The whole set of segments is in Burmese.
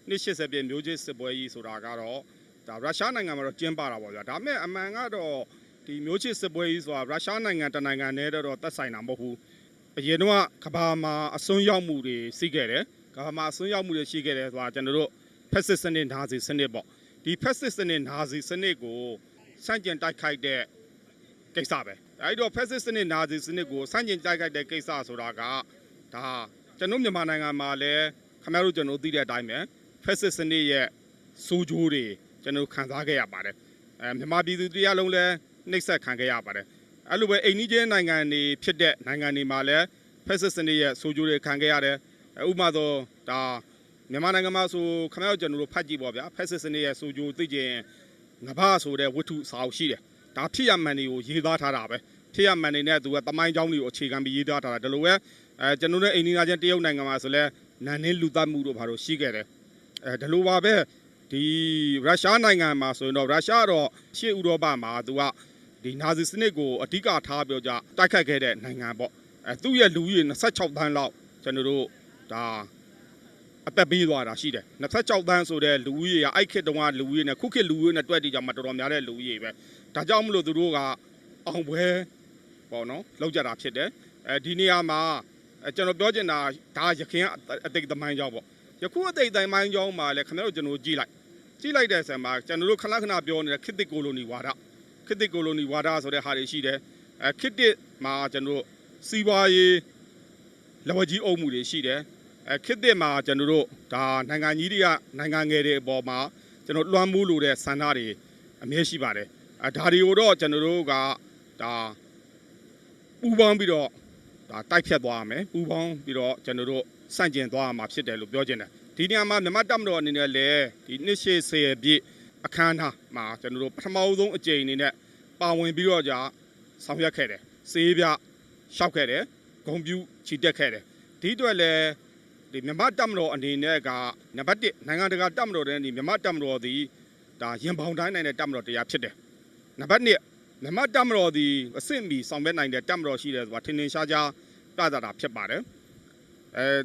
နှစ်80ပြည့်မျိုးချစ်စစ်ပွဲကြီးဆိုတာကတော့ဒါရုရှားနိုင်ငံမှာတော့ကျင်းပတာပေါ့ဗျာဒါပေမဲ့အမှန်ကတော့ဒီမျိုးချစ်စစ်ပွဲကြီးဆိုတာရုရှားနိုင်ငံတနိုင်ငံနဲ့တော့သက်ဆိုင်တာမဟုတ်ဘူးအရင်တော့ကဘာမှာအစွန်းရောက်မှုတွေရှိခဲ့တယ်ကဘာမှာအစွန်းရောက်မှုတွေရှိခဲ့တယ်ဆိုတာကျွန်တော်တို့ဖက်စစ်စနစ်နာဇီစနစ်ပေါ့ဒီဖက်စစ်စနစ်နာဇီစနစ်ကိုစန့်ကျင်တိုက်ခိုက်တဲ့ကိစ္စပဲအဲဒီတော့ဖက်စစ်စနစ်နာဇီစနစ်ကိုစန့်ကျင်တိုက်ခိုက်တဲ့ကိစ္စဆိုတာကဒါကျွန်တော်မြန်မာနိုင်ငံမှာလည်းခင်ဗျားတို့ကျွန်တော်သိတဲ့အတိုင်းပဲဖက်စစ်စနစ်ရဲ့စိုးကျိုးတွေကျွန်တော်ခံစားခဲ့ရပါတယ်မြန်မာပြည်သူတရားလုံးလည်းနှိပ်စက်ခံခဲ့ရပါတယ်အဲ့လိုပဲအိန္ဒိယနိုင်ငံတွေဖြစ်တဲ့နိုင်ငံတွေမှာလည်းဖက်စစ်စနစ်ရဲ့စိုးကျိုးတွေခံခဲ့ရတယ်ဥပမာဆိုဒါမြန်မာနိုင်ငံမှာဆိုခင်ဗျားတို့ကျွန်တော်တို့ဖတ်ကြည့်ပေါ့ဗျာဖက်စစ်စနစ်ရဲ့စိုးကျိုးသိကျင်ငဘာဆိုတဲ့ဝတ္ထုစာအုပ်ရှိတယ်ဒါဖြစ်ရမှန်တွေကိုရေးသားထားတာပဲဖြစ်ရမှန်တွေနဲ့သူကတမိုင်းကြောင်းတွေကိုအခြေခံပြီးရေးသားထားတာဒါလိုပဲကျွန်တော်တို့အိန္ဒိယချင်းတရုတ်နိုင်ငံမှာဆိုလဲနန်နင်းလူသတ်မှုတို့ဘာလို့ရှိခဲ့တယ်ဒါလိုပါပဲဒီရုရှားနိုင်ငံမှာဆိုရင်တော့ရုရှားတော့ရှေ့ဥရောပမှာသူကဒီနာဇီစနစ်ကိုအဓိကထားပြီးတော့တိုက်ခတ်ခဲ့တဲ့နိုင်ငံပေါ့သူ့ရဲ့လူကြီး26သန်းလောက်ကျွန်တော်တို့ဒါအသက်ပေးသွားတာရှိတယ်26သန်းဆိုတဲ့လူကြီးကအိုက်ခေတ်တုန်းကလူကြီးနဲ့ခုခေတ်လူကြီးနဲ့တွက်တည်ကြမှာတော်တော်များတဲ့လူကြီးပဲဒါကြောင့်မလို့သူတို့ကအောင်ပွဲပေါ့နော်လောက်ကြတာဖြစ်တယ်ဒီနေရာမှာကျွန်တော်ပြောချင်တာဒါရခင်အတိတ်သမိုင်းကြောင်းပေါ့ယခုအတိတ်သမိုင်းကြောင်းမှာလည်းခင်ဗျားတို့ကျွန်တော်ကြည့်လိုက်တဲ့ဆံမှာကျွန်တော်တို့ခဏခဏပြောနေတဲ့ခေတ်သစ်ကိုလိုနီဝါဒခေတ်သစ်ကိုလိုနီဝါဒဆိုတဲ့ဟာတွေရှိတယ်ခေတ်သစ်မှာကျွန်တော်တို့စီးပွားရေးလက်ဝဲကြီးအုပ်မှုတွေရှိတယ်ခေတ်သစ်မှာကျွန်တော်တို့ဒါနိုင်ငံကြီးတွေကနိုင်ငံငယ်တွေအပေါ်မှာကျွန်တော်လွှမ်းမိုးလို့တဲ့ဆန္ဒတွေအမြဲရှိပါတယ်ဒါတွေကိုတော့ကျွန်တော်တို့ကဒါပူပေါင်းပြီးတော့ဒါတိုက်ဖြတ်သွားရမယ်ပူပေါင်းပြီးတော့ကျွန်တော်တို့စန့်ကျင်သွားရမှာဖြစ်တယ်လို့ပြောချင်တယ်ဒီနေရာမှာမြန်မာတပ်မတော်အနေနဲ့လည်းဒီနှစ်ရှည်ဆယ်ပြည့်အခမ်းအနားမှာကျွန်တော်တို့ပထမဆုံးအကြိမ်အနေနဲ့ပါဝင်ပြီးတော့ဆောင်ရွက်ခဲ့တယ်စေးပြရှောက်ခဲ့တယ်ဂုံပြူချီတက်ခဲ့တယ်ဒီအတွက်လည်းဒီမြန်မာတပ်မတော်အနေနဲ့ကနံပါတ်1နိုင်ငံတကာတပ်မတော်တဲ့ဒီမြန်မာတပ်မတော်သည်ဒါရင်ပေါင်တိုင်းနိုင်တဲ့တပ်မတော်တရားဖြစ်တယ်နံပါတ်2မြန်မာတပ်မတော်သည်အဆင့်မီဆောင်ရွက်နိုင်တဲ့တပ်မတော်ရှိတယ်ဆိုတာထင်ထင်ရှားရှားပြသတာဖြစ်ပါတယ်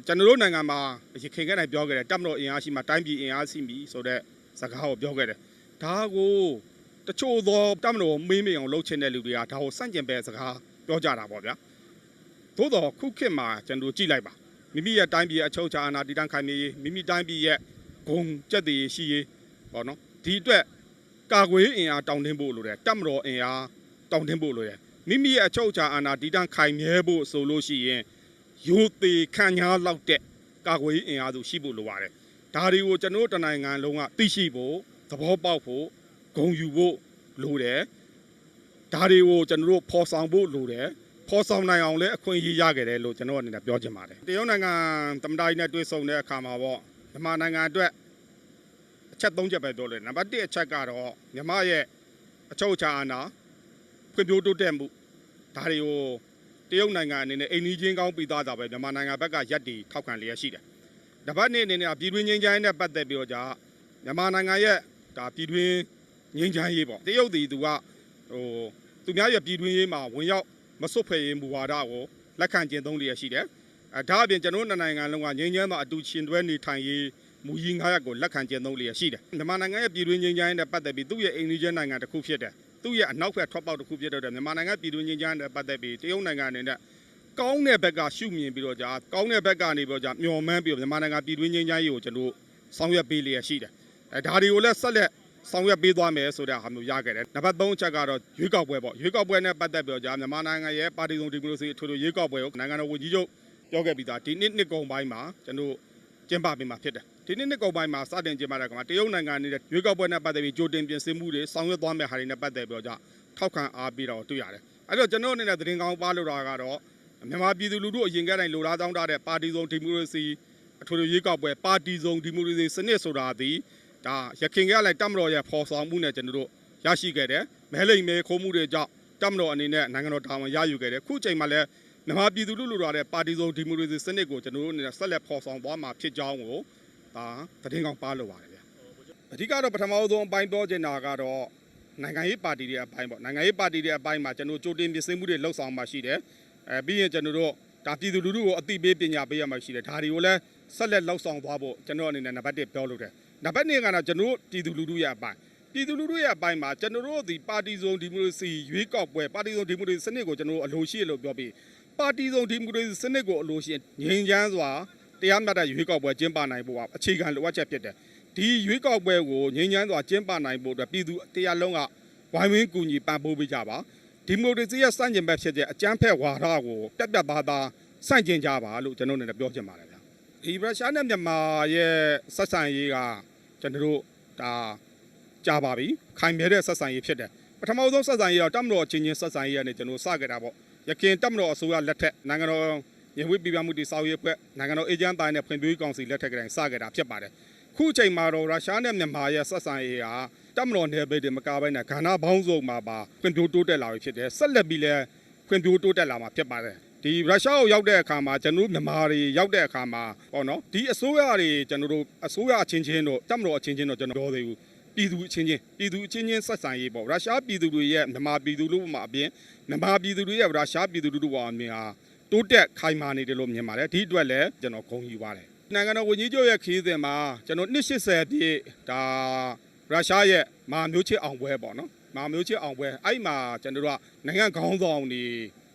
ကျွန်တော်တို့နိုင်ငံမှာရခိုင်ကနေပြောခဲ့တယ်တပ်မတော်အင်အားရှိမှတိုင်းပြည်အင်အားရှိပြီဆိုတဲ့စကားကိုပြောခဲ့တယ်ဒါကိုတချို့သောတပ်မတော်မေးမေးအောင်လုပ်ချင်တဲ့လူတွေကဒါကိုစန့်ကျင်ပဲစကားပြောကြတာပေါ့ဗျာသို့တော့ခုခေတ်မှာကျွန်တော်ကြည့်လိုက်ပါမိမိရဲ့တိုင်းပြည်အချုပ်အခြာအာဏာတည်တံ့ခိုင်မြဲရေးမိမိတိုင်းပြည်ရဲ့ဂုဏ်ကျက်တည်ရှိရေးပေါ့နော်ဒီအတွက်ကာကွယ်အင်အားတောင်းတင်းဖို့လိုတယ်တပ်မတော်အင်အားတောင်းတင်းဖို့လိုတယ်မိမိရဲ့အချုပ်အခြာအာဏာတည်တံ့ခိုင်မြဲဖို့ဆိုလို့ရှိရင်ရိုသေခံညာလောက်တဲ့ကာကွယ်အင်အားစုရှိဖို့လိုပါတယ်ဒါတွေကိုကျွန်တော်တနိုင်ငံလုံးကသိရှိဖို့သဘောပေါက်ဖို့ဂုဏ်ယူဖို့လိုတယ်ဒါတွေကိုကျွန်တော်တို့ဖော်ဆောင်ဖို့လိုတယ်ဖော်ဆောင်နိုင်အောင်လည်းအခွင့်အရေးရခဲ့တယ်လို့ကျွန်တော်အနေနဲ့ပြောချင်ပါတယ်တရုတ်နိုင်ငံသမ္မတကြီးနဲ့တွေ့ဆုံတဲ့အခါမှာပေါ့မြန်မာနိုင်ငံအတွက်အချက်3ချက်ပဲပြောလို့နံပါတ်1အချက်ကတော့မြန်မာရဲ့အချုပ်အခြာအာဏာဖွံ့ဖြိုးတိုးတက်မှုဒါတွေကိုတရုတ်နိုင်ငံအနေနဲ့အိမ်နီးချင်းကောင်းပြီးသားတာပဲမြန်မာနိုင်ငံဘက်ကရက်တီထောက်ခံလျက်ရှိတယ်။နံပါတ်2အနေနဲ့ပြည်တွင်းငြိမ်းချမ်းရေးနဲ့ပတ်သက်ပြီးတော့မြန်မာနိုင်ငံရဲ့ဒါပြည်တွင်းငြိမ်းချမ်းရေးပေါ့တရုတ်သူကသူများရဲ့ပြည်တွင်းရေးမှာဝင်ရောက်မစွတ်ဖက်ရေးမူဝါဒကိုလက်ခံကျင့်သုံးလျက်ရှိတယ်။ဒါအပြင်ကျွန်တော်တို့နိုင်ငံလုံးကငြိမ်းချမ်းသောအတူရှင်တွဲနေထိုင်ရေးမူရင်း9ရပ်ကိုလက်ခံကျင့်သုံးလျက်ရှိတယ်။မြန်မာနိုင်ငံရဲ့ပြည်တွင်းငြိမ်းချမ်းရေးနဲ့ပတ်သက်ပြီးသူ့ရဲ့အိမ်နီးချင်းနိုင်ငံတစ်ခုဖြစ်တယ်။သူ့ရဲ့အနောက်ဘက်ထွက်ပေါက်တစ်ခုဖြစ်တဲ့မြန်မာနိုင်ငံပြည်တွင်းငြိမ်းချမ်းရေးနဲ့ပတ်သက်ပြီးတရုတ်နိုင်ငံအနေနဲ့ကောင်းတဲ့ဘက်ကရှုမြင်ပြီးတော့ကောင်းတဲ့ဘက်ကနေပြီးတော့မျှော်မှန်းပြီးတော့မြန်မာနိုင်ငံပြည်တွင်းငြိမ်းချမ်းရေးကိုကျွန်တော်ဆောင်ရွက်ပေးလျက်ရှိတယ်။ဒါတွေကိုလည်းဆက်လက်ဆောင်ရွက်ပေးသွားမယ်ဆိုတဲ့ဟာမျိုးရခဲ့တယ်။နံပါတ်3အချက်ကတော့ရွေးကောက်ပွဲပေါ့ရွေးကောက်ပွဲနဲ့ပတ်သက်ပြီးတော့မြန်မာနိုင်ငံရဲ့ပါတီစုံဒီမိုကရေစီအထွေထွေရွေးကောက်ပွဲကိုနိုင်ငံတော်ဝန်ကြီးချုပ်ပြောခဲ့ပြီးသားဒီနှစ်ကုန်ပိုင်းမှာကျွန်တော်ကျင်းပပေးမှာဖြစ်တယ်။ဒီနှစ်ကုန်ပိုင်းမှာစတင်ကျင်းပတဲ့အခါမှာတရုတ်နိုင်ငံနေတဲ့ရွေးကောက်ပွဲနဲ့ပတ်သက်ပြီးကြိုတင်ပြင်ဆင်မှုတွေဆောင်ရွက်သွားမယ့်ဟာတွေနဲ့ပတ်သက်ပြီးတော့ထောက်ခံအားပေးတာကိုတွေ့ရတယ်။အဲ့တော့ကျွန်တော်အနေနဲ့သတင်းကောင်းပါလို့တာကတော့မြန်မာပြည်သူလူထုအရင်ကတည်းကလိုလားတောင်းတတဲ့ပါတီစုံဒီမိုကရေစီအထွေထွေရွေးကောက်ပွဲပါတီစုံဒီမိုကရေစီစနစ်ဆိုတာဒီဒါရခိုင်ကလည်းတပ်မတော်ရဲ့ဖော်ဆောင်မှုနဲ့ကျွန်တော်တို့ရရှိခဲ့တယ်မဲလိမ်မဲခိုးမှုတွေကြောင့်တပ်မတော်အနေနဲ့နိုင်ငံတော်တာဝန်ရယူခဲ့တယ်ခုချိန်မှာလည်းမြန်မာပြည်သူလူထုလိုတဲ့ပါတီစုံဒီမိုကရေစီစနစ်ကိုကျွန်တော်တို့အနေနဲ့ဆက်လက်ဖော်ဆောင်သွားမှာဖြစ်ကြောင်းကိုဒါသတင်းကောင်းပါလို့ပါတယ်ဗျအဓိကတော့ပထမဆုံးအပိုင်းပြောချင်တာကတော့နိုင်ငံရေးပါတီတွေအပိုင်းပေါ့နိုင်ငံရေးပါတီတွေအပိုင်းမှာကျွန်တော်ကြိုတင်ပြင်ဆင်မှုတွေလှုပ်ဆောင်မှာရှိတယ်ပြီးရင်ကျွန်တော်တို့ဒါပြည်သူလူထုကိုအသိပေးပညာပေးရမှာရှိတယ်ဒါတွေကိုလည်း ဆက်လက်လောက်ဆောင်သွားဖို့ကျွန်တော်အနေနဲ့နံပါတ်1ပြောလို့တယ်နံပါတ်2ကတော့ကျွန်တော်ပြည်သူလူထုရဲ့အပိုင်းပြည်သူလူထုရဲ့အပိုင်းမှာကျွန်တော်တို့ဒီပါတီစုံဒီမိုကရေစီရွေးကောက်ပွဲပါတီစုံဒီမိုကရေစီစနစ်ကိုကျွန်တော်အလိုရှိလို့ပြောပြီးပါတီစုံဒီမိုကရေစီစနစ်ကိုအလိုရှိငြိမ်းချမ်းစွာတရားမျှတတဲ့ရွေးကောက်ပွဲကျင်းပနိုင်ဖို့အခြေခံလိုအပ်ချက်ဖြစ်တယ်ဒီရွေးကောက်ပွဲကိုငြိမ်းချမ်းစွာကျင်းပနိုင်ဖို့အတွက်ပြည်သူတရားလုံးကဝိုင်းဝန်းကူညီပံ့ပိုးပေးကြပါဒီမိုကရေစီရဲ့စန့်ကျင်ဘက်ဖြစ်တဲ့အကြမ်းဖက်ဝါဒကိုပြတ်ပြတ်သားသားစန့်ကျင်ကြပါလို့ကျွန်တော်အနေနဲ့ပြောချင်ပါတယ်ဗျာဒီရုရှားနဲ့မြန်မာရဲ့ဆက်ဆံရေးကကျွန်တော်တို့ဒါကြာပါပြီခိုင်မြဲတဲ့ဆက်ဆံရေးဖြစ်တယ်ပထမဆုံးဆက်ဆံရေးတော့တပ်မတော်ချင်းချင်းဆက်ဆံရေးကနေကျွန်တော်စခဲ့တာပေါ့ရခင်တပ်မတော်အစိုးရလက်ထက်နိုင်ငံတော်ညီဝေးပြည်ပမှုတည်ဆောက်ရေးအဖွဲ့နိုင်ငံတော်အေဂျင့်တိုင်းနဲ့ဖွံ့ဖြိုးရေးကောင်စီလက်ထက်ကတည်းကစခဲ့တာဖြစ်ပါတယ်ခုချိန်မှာတော့ရုရှားနဲ့မြန်မာရဲ့ဆက်ဆံရေးဟာတပ်မတော်နယ်ပယ်တွေမကဘဲနဲ့ဂါနာဘောင်းစုံမှာပါဖွံ့ဖြိုးတိုးတက်လာပြီဖြစ်တယ်ဆက်လက်ပြီးလည်းဖွံ့ဖြိုးတိုးတက်လာမှာဖြစ်ပါတယ်ဒီရုရှားကိုရောက်တဲ့အခါမှာကျွန်တော်မြန်မာတွေရောက်တဲ့အခါမှာပေါ့နော်ဒီအစိုးရတွေကျွန်တော်တို့အစိုးရအချင်းချင်းတို့တပ်မတော်အချင်းချင်းတို့ကျွန်တော်ပြောသေးဘူးပြည်သူအချင်းချင်းဆက်ဆံရေးပေါ့ရုရှားပြည်သူတွေရဲ့မြန်မာပြည်သူလူထုမှာအပြင်မြန်မာပြည်သူတွေရဲ့ရုရှားပြည်သူလူထုပေါ်အမြင်ဟာတိုးတက်ခိုင်မာနေတယ်လို့မြင်ပါတယ်ဒီအတွက်လည်းကျွန်တော်ဂုဏ်ယူပါတယ်နိုင်ငံတော်ဝန်ကြီးချုပ်ရဲ့ခရီးစဉ်မှာကျွန်တော်280ပြည့်ဒါရုရှားရဲ့မာမျိုးချစ်အောင်ပွဲပေါ့နော်မာမျိုးချစ်အောင်ပွဲအဲ့မှာကျွန်တော်တို့ကနိုင်ငံခေါင်းဆောင်တွေ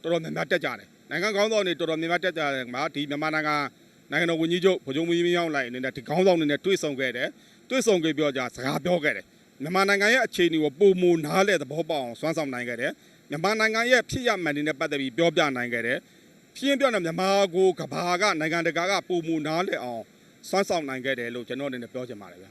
တော်တော်များများတက်ကြတယ်နိုင်ငံခေါင်းဆောင်တွေတော်တော်များများတက်ကြတယ်မှာဒီမြန်မာနိုင်ငံတော်ဝန်ကြီးချုပ်ဗိုလ်ချုပ်မူကြီးမင်းအောင်လှိုင်အနေနဲ့ဒီခေါင်းဆောင်တွေနဲ့တွေ့ဆုံခဲ့တယ်တွေ့ဆုံခဲ့ပြောကြစကားပြောခဲ့တယ်မြန်မာနိုင်ငံရဲ့အခြေအနေကိုပုံမူနားလဲသဘောပေါက်အောင်စွမ်းဆောင်နိုင်ခဲ့တယ်မြန်မာနိုင်ငံရဲ့ဖြစ်ရမှန်တွေနဲ့ပတ်သက်ပြီးပြောပြနိုင်ခဲ့တယ်ဖြင်းပြောတဲ့မြန်မာကိုကဘာကနိုင်ငံတကာကပုံမူနားလဲအောင်စွမ်းဆောင်နိုင်ခဲ့တယ်လို့ကျွန်တော်အနေနဲ့ပြောချင်ပါတယ်ဗျ